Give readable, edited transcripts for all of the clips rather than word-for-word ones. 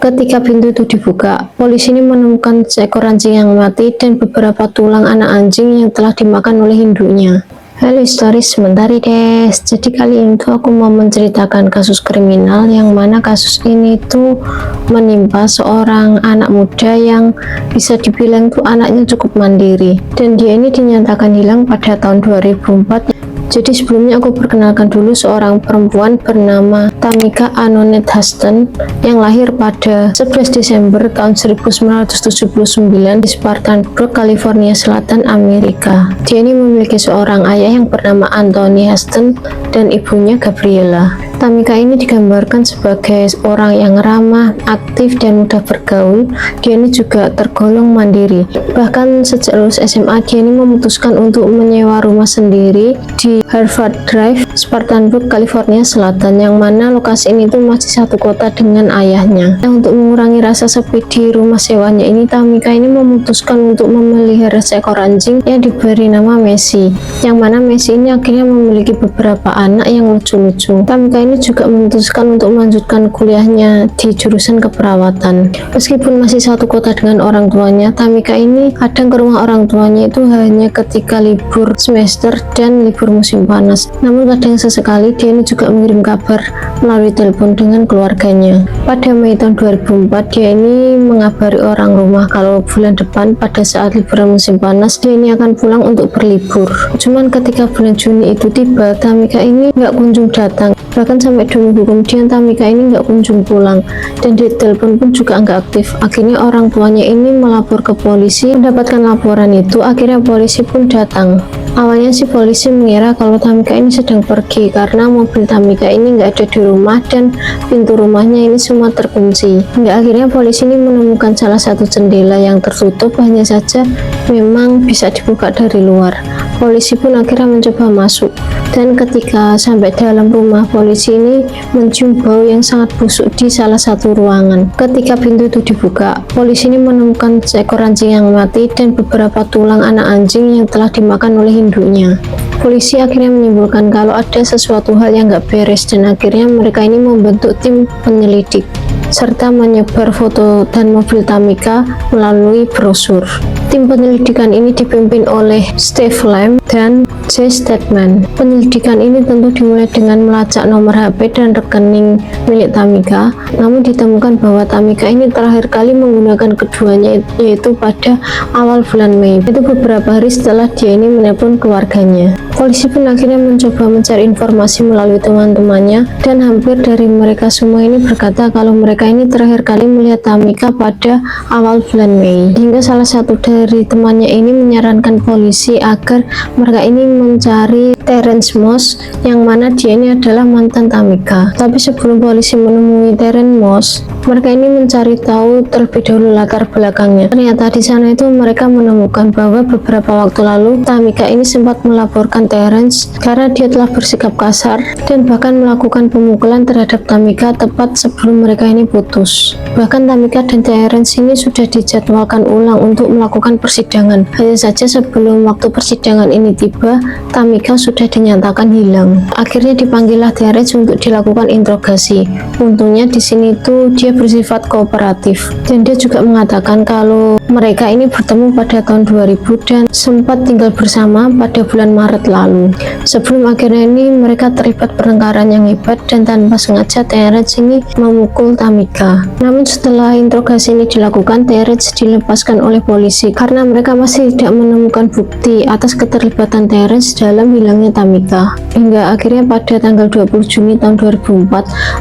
Ketika pintu itu dibuka, polisi ini menemukan seekor anjing yang mati dan beberapa tulang anak anjing yang telah dimakan oleh induknya. Halo historis, sebentar guys. Jadi kali ini tuh aku mau menceritakan kasus kriminal yang mana kasus ini tuh menimpa seorang anak muda yang bisa dibilang tuh anaknya cukup mandiri, dan dia ini dinyatakan hilang pada tahun 2004. Jadi sebelumnya aku perkenalkan dulu seorang perempuan bernama Tamika Antoinette Huston yang lahir pada 11 Desember tahun 1979 di Spartanburg, California Selatan, Amerika. Dia ini memiliki seorang ayah yang bernama Anthony Huston dan ibunya Gabriella. Tamika ini digambarkan sebagai orang yang ramah, aktif, dan mudah bergaul. Dia ini juga tergolong mandiri. Bahkan sejak lulus SMA, dia ini memutuskan untuk menyewa rumah sendiri di Harvard Drive, Spartanburg, California Selatan, yang mana lokasi ini tuh masih satu kota dengan ayahnya. Nah, untuk mengurangi rasa sepi di rumah sewanya ini, Tamika ini memutuskan untuk memelihara seekor anjing yang diberi nama Messi, yang mana Messi ini akhirnya memiliki beberapa anak yang lucu-lucu. Tamika ini juga memutuskan untuk melanjutkan kuliahnya di jurusan keperawatan. Meskipun masih satu kota dengan orang tuanya, Tamika ini kadang ke rumah orang tuanya itu hanya ketika libur semester dan libur musim panas. Namun kadang sesekali dia ini juga mengirim kabar melalui telepon dengan keluarganya. Pada Mei tahun 2004, dia ini mengabari orang rumah kalau bulan depan pada saat liburan musim panas dia ini akan pulang untuk berlibur. Cuman ketika bulan Juni itu tiba, Tamika ini nggak kunjung datang. Bahkan sampai 2 minggu kemudian Tamika ini nggak kunjung pulang, dan di telepon pun juga nggak aktif. Akhirnya orang tuanya ini melapor ke polisi. Mendapatkan laporan itu, akhirnya polisi pun datang. Awalnya sih polisi mengira kalau Tamika ini sedang pergi karena mobil Tamika ini nggak ada di rumah dan pintu rumahnya ini semua terkunci. Hingga akhirnya polisi ini menemukan salah satu jendela yang tertutup, hanya saja memang bisa dibuka dari luar. Polisi pun akhirnya mencoba masuk, dan ketika sampai dalam rumah, polisi ini mencium bau yang sangat busuk di salah satu ruangan. Ketika pintu itu dibuka, polisi ini menemukan seekor anjing yang mati dan beberapa tulang anak anjing yang telah dimakan oleh induknya. Polisi akhirnya menyimpulkan kalau ada sesuatu hal yang nggak beres, dan akhirnya mereka ini membentuk tim penyelidik serta menyebar foto dan mobil Tamika melalui brosur. Tim penyelidikan ini dipimpin oleh Steve Lamb dan Jay Stedman. Penyelidikan ini tentu dimulai dengan melacak nomor HP dan rekening milik Tamika, namun ditemukan bahwa Tamika ini terakhir kali menggunakan keduanya yaitu pada awal bulan Mei. Itu beberapa hari setelah dia ini menelpon keluarganya. Polisi pun akhirnya mencoba mencari informasi melalui teman-temannya, dan hampir dari mereka semua ini berkata kalau mereka ini terakhir kali melihat Tamika pada awal bulan Mei. Hingga salah satu dari temannya ini menyarankan polisi agar mereka ini mencari Terence Moss, yang mana dia ini adalah mantan Tamika. Tapi sebelum polisi menemui Terence Moss, mereka ini mencari tahu terlebih dahulu latar belakangnya. Ternyata di sana itu mereka menemukan bahwa beberapa waktu lalu Tamika ini sempat melaporkan Terence karena dia telah bersikap kasar dan bahkan melakukan pemukulan terhadap Tamika tepat sebelum mereka ini putus. Bahkan Tamika dan Terence ini sudah dijadwalkan ulang untuk melakukan persidangan. Hanya saja sebelum waktu persidangan ini tiba, Tamika sudah dinyatakan hilang. Akhirnya dipanggillah Terence untuk dilakukan interogasi. Untungnya di sini tuh dia bersifat kooperatif, dan dia juga mengatakan kalau mereka ini bertemu pada tahun 2000 dan sempat tinggal bersama pada bulan Maret lalu. Sebelum akhirnya ini mereka terlibat pertengkaran yang hebat, dan tanpa sengaja Terence ini memukul Tamika. Namun setelah interogasi ini dilakukan, Terence dilepaskan oleh polisi karena mereka masih tidak menemukan bukti atas keterlibatan Terence dalam hilangnya Tamika. Hingga akhirnya pada tanggal 20 Juni tahun 2004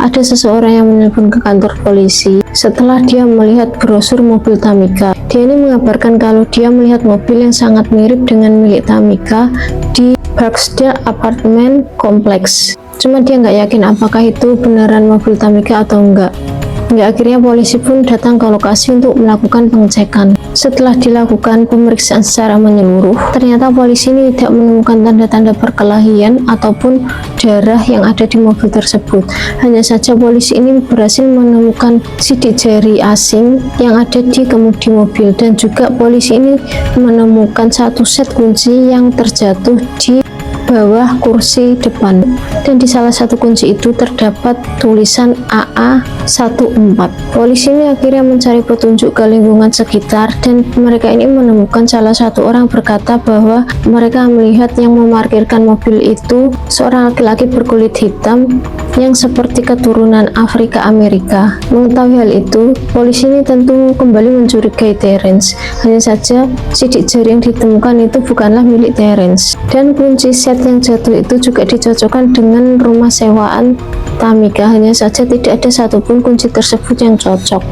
ada seseorang yang menelpon ke kantor polisi setelah dia melihat brosur mobil Tamika. Dia ini mengabarkan kalau dia melihat mobil yang sangat mirip dengan milik Tamika di Barksdale Apartment Complex. Cuma dia nggak yakin apakah itu beneran mobil Tamika atau enggak. Hingga akhirnya polisi pun datang ke lokasi untuk melakukan pengecekan. Setelah dilakukan pemeriksaan secara menyeluruh, ternyata polisi ini tidak menemukan tanda-tanda perkelahian ataupun darah yang ada di mobil tersebut. Hanya saja polisi ini berhasil menemukan sidik jari asing yang ada di kemudi mobil, dan juga polisi ini menemukan satu set kunci yang terjatuh di bawah kursi depan, dan di salah satu kunci itu terdapat tulisan AA14. Polisi ini akhirnya mencari petunjuk ke lingkungan sekitar, dan mereka ini menemukan salah satu orang berkata bahwa mereka melihat yang memarkirkan mobil itu seorang laki-laki berkulit hitam yang seperti keturunan Afrika Amerika. Mengetahui hal itu, polisi ini tentu kembali mencurigai Terence. Hanya saja sidik jari yang ditemukan itu bukanlah milik Terence, dan kunci set yang jatuh itu juga dicocokkan dengan rumah sewaan Tamika. Hanya saja tidak ada satupun kunci tersebut yang cocok.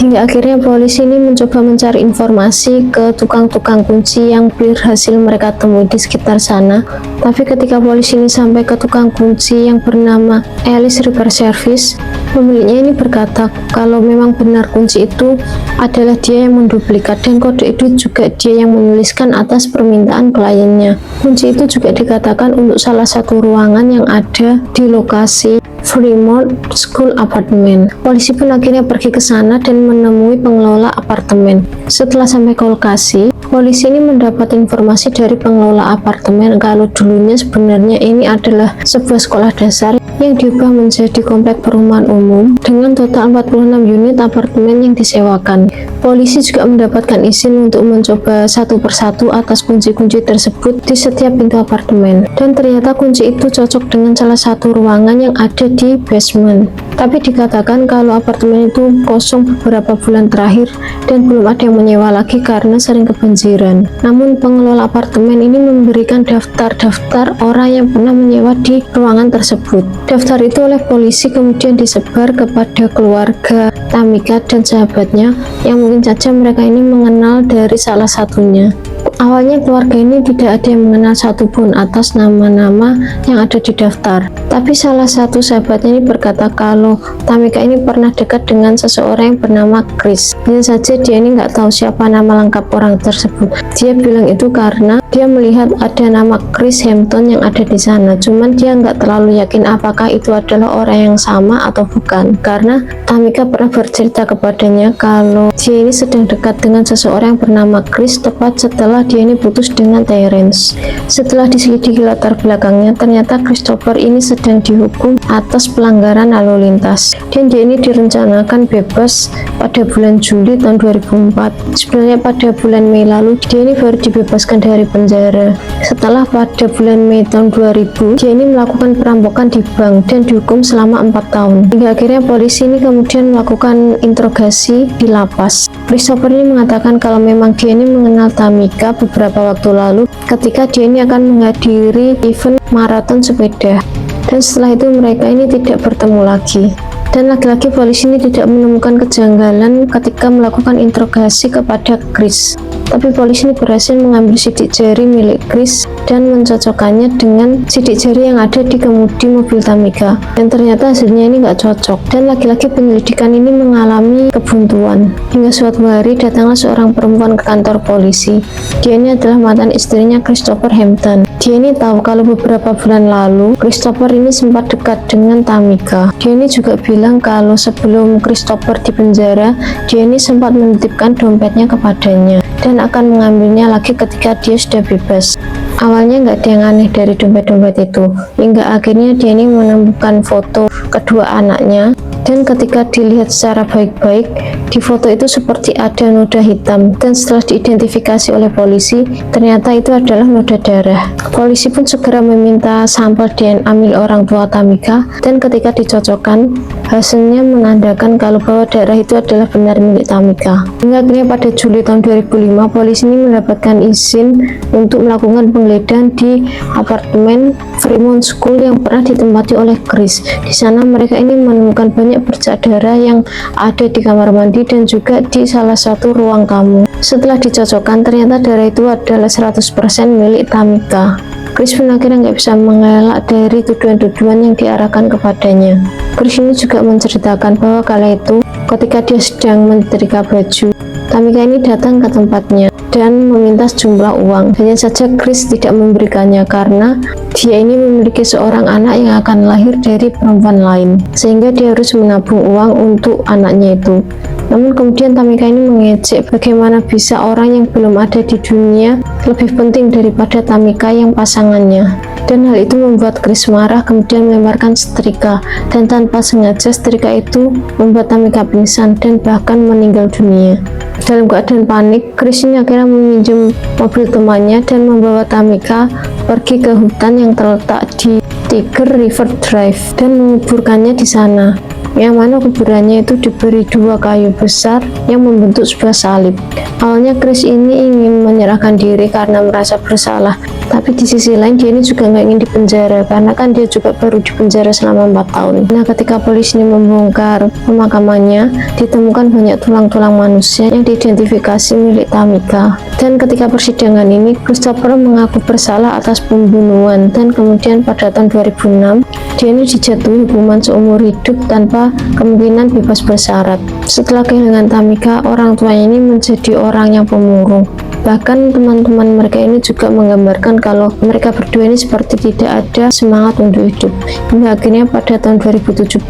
Hingga akhirnya polisi ini mencoba mencari informasi ke tukang-tukang kunci yang berhasil mereka temui di sekitar sana. Tapi ketika polisi ini sampai ke tukang kunci yang bernama Alice Repair Service, pemiliknya ini berkata kalau memang benar kunci itu adalah dia yang menduplikat, dan kode itu juga dia yang menuliskan atas permintaan kliennya. Kunci itu juga dikatakan untuk salah satu ruangan yang ada di lokasi Fremont School Apartment. Polisi pun akhirnya pergi ke sana dan menemui pengelola apartemen. Setelah sampai ke lokasi, polisi ini mendapat informasi dari pengelola apartemen kalau dulunya sebenarnya ini adalah sebuah sekolah dasar yang diubah menjadi komplek perumahan umum dengan total 46 unit apartemen yang disewakan. Polisi juga mendapatkan izin untuk mencoba satu persatu atas kunci-kunci tersebut di setiap pintu apartemen, dan ternyata kunci itu cocok dengan salah satu ruangan yang ada di basement. Tapi dikatakan kalau apartemen itu kosong beberapa bulan terakhir dan belum ada yang menyewa lagi karena sering kebanjiran. Namun pengelola apartemen ini memberikan daftar-daftar orang yang pernah menyewa di ruangan tersebut. Daftar itu oleh polisi kemudian disebar kepada keluarga Tamika dan sahabatnya yang mungkin saja mereka ini mengenal dari salah satunya. Awalnya keluarga ini tidak ada yang mengenal satupun atas nama-nama yang ada di daftar. Tapi salah satu sahabatnya ini berkata kalau Tamika ini pernah dekat dengan seseorang yang bernama Chris. Hanya saja dia ini nggak tahu siapa nama lengkap orang tersebut. Dia bilang itu karena dia melihat ada nama Chris Hampton yang ada di sana. Cuman dia nggak terlalu yakin apakah itu adalah orang yang sama atau bukan. Karena Tamika pernah bercerita kepadanya kalau dia ini sedang dekat dengan seseorang yang bernama Chris tepat setelah dia ini putus dengan Terence. Setelah diselidiki latar belakangnya, ternyata Christopher ini sedang dihukum atas pelanggaran lalu lintas, dan dia ini direncanakan bebas pada bulan Juli tahun 2004. Sebenarnya pada bulan Mei lalu dia ini baru dibebaskan dari penjara. Setelah pada bulan Mei tahun 2000 dia ini melakukan perampokan di bank dan dihukum selama 4 tahun. Hingga akhirnya polisi ini kemudian melakukan interogasi di lapas. Christopher ini mengatakan kalau memang dia ini mengenal Tamika beberapa waktu lalu ketika dia ini akan menghadiri event maraton sepeda, dan setelah itu mereka ini tidak bertemu lagi. Dan lagi-lagi polisi ini tidak menemukan kejanggalan ketika melakukan interogasi kepada Chris. Tapi polisi ini berhasil mengambil sidik jari milik Chris dan mencocokkannya dengan sidik jari yang ada di kemudi mobil Tamika. Dan ternyata hasilnya ini nggak cocok. Dan lagi-lagi penyelidikan ini mengalami kebuntuan. Hingga suatu hari datanglah seorang perempuan ke kantor polisi. Dia ini adalah mantan istrinya Christopher Hampton. Dia ini tahu kalau beberapa bulan lalu Christopher ini sempat dekat dengan Tamika. Dia ini juga bilang kalau sebelum Christopher dipenjara, dia ini sempat menitipkan dompetnya kepadanya dan akan mengambilnya lagi ketika dia sudah bebas. Awalnya nggak ada yang aneh dari dompet-dompet itu, hingga akhirnya dia ini menemukan foto kedua anaknya, dan ketika dilihat secara baik-baik, di foto itu seperti ada noda hitam, dan setelah diidentifikasi oleh polisi, ternyata itu adalah noda darah. Polisi pun segera meminta sampel DNA milik orang tua Tamika, dan ketika dicocokkan, hasilnya menandakan kalau bahwa darah itu adalah benar milik Tamika. Hingga akhirnya pada Juli tahun 2005, polisi ini mendapatkan izin untuk melakukan penggeledahan di apartemen Fremont School yang pernah ditempati oleh Chris. Di sana mereka ini menemukan banyak bercak darah yang ada di kamar mandi dan juga di salah satu ruang tamu. Setelah dicocokkan, ternyata darah itu adalah 100% milik Tamika. Chris pun akhirnya nggak bisa mengelak dari tuduhan-tuduhan yang diarahkan kepadanya. Chris ini juga menceritakan bahwa kala itu ketika dia sedang menyetrika baju, Tamika ini datang ke tempatnya dan meminta sejumlah uang. Hanya saja Chris tidak memberikannya karena dia ini memiliki seorang anak yang akan lahir dari perempuan lain, sehingga dia harus menabung uang untuk anaknya itu. Namun kemudian Tamika ini mengejek bagaimana bisa orang yang belum ada di dunia lebih penting daripada Tamika yang pasangannya. Dan hal itu membuat Chris marah, kemudian melemparkan setrika, dan tanpa sengaja setrika itu membuat Tamika pingsan dan bahkan meninggal dunia. Dalam keadaan panik, Chris ini akhirnya meminjam mobil temannya dan membawa Tamika pergi ke hutan yang terletak di Tiger River Drive dan menguburkannya di sana, yang mana kuburannya itu diberi 2 kayu besar yang membentuk sebuah salib. Awalnya Chris ini ingin menyerahkan diri karena merasa bersalah, tapi di sisi lain dia ini juga nggak ingin dipenjara karena kan dia juga baru dipenjara selama 4 tahun. Nah, ketika polisi ini membongkar pemakamannya, ditemukan banyak tulang-tulang manusia yang diidentifikasi milik Tamika. Dan ketika persidangan ini, Christopher mengaku bersalah atas pembunuhan, dan kemudian pada tahun 2006 dia ini dijatuhi hukuman seumur hidup tanpa kemungkinan bebas bersyarat. Setelah kehilangan Tamika, orang tuanya ini menjadi orang yang pemurung. Bahkan teman-teman mereka ini juga menggambarkan kalau mereka berdua ini seperti tidak ada semangat untuk hidup. Hingga akhirnya pada tahun 2017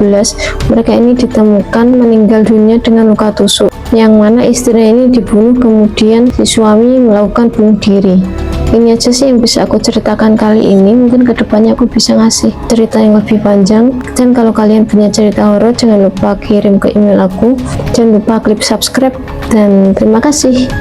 mereka ini ditemukan meninggal dunia dengan luka tusuk, yang mana istrinya ini dibunuh, kemudian si suami melakukan bunuh diri. Ini aja sih yang bisa aku ceritakan kali ini. Mungkin kedepannya aku bisa ngasih cerita yang lebih panjang. Dan kalau kalian punya cerita horor, jangan lupa kirim ke email aku. Jangan lupa klik subscribe, dan terima kasih.